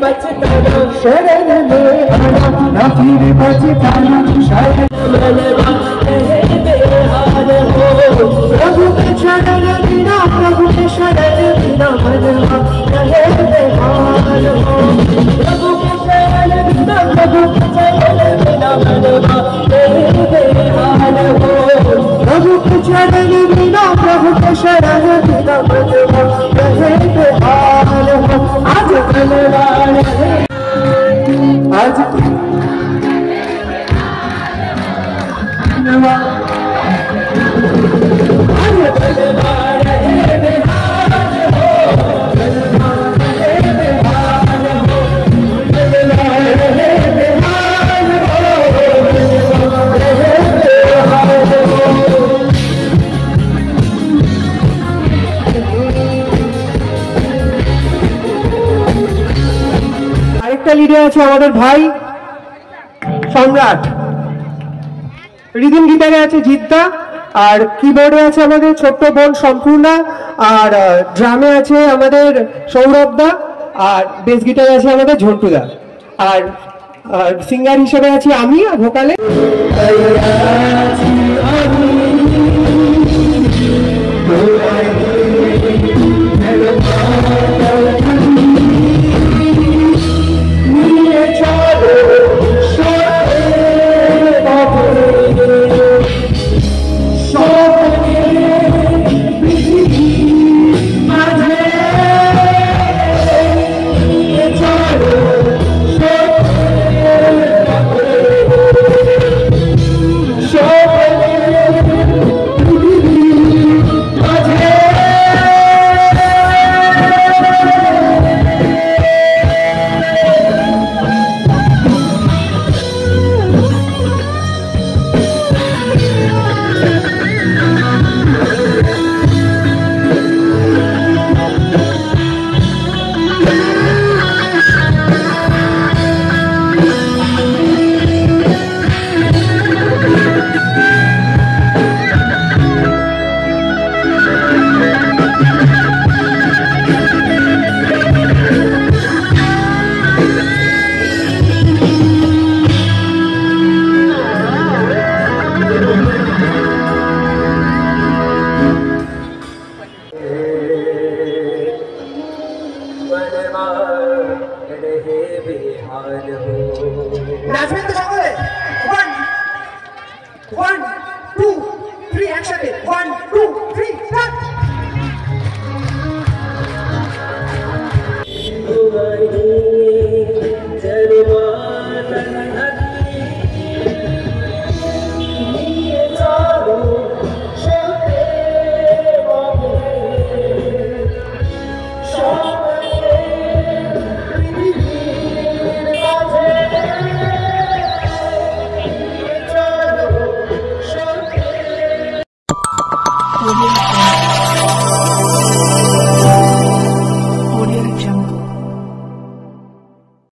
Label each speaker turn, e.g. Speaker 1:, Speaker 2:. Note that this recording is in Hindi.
Speaker 1: बचताना शरण में आना ना फिर बचताना शरण मनवा रहे बेहाल हो प्रभु के शरण बिना प्रभु के शरण बिना मनवा रहे बेहाल हो प्रभु के शरण बिना प्रभु के शरण बिना मनवा रहे बेहाल हो प्रभु के शरण बिना प्रभु के शरण बिना मनवा रहे बेहाल हो आज मनवा रहे आज मनवा লিডার আছে আমাদের ভাই সম্রাট, রিদিম গিটারে আছে জিদ্দা, আর কিবোর্ডে আছে আমাদের ছোট্ট বোন সম্পূর্ণা, আর ড্রামে আছে আমাদের সৌরভদা, আর বেস গিটারে আছে আমাদের ঝন্টুদা, আর সিঙ্গার হিসেবে আছি আমি, আর ভোকালে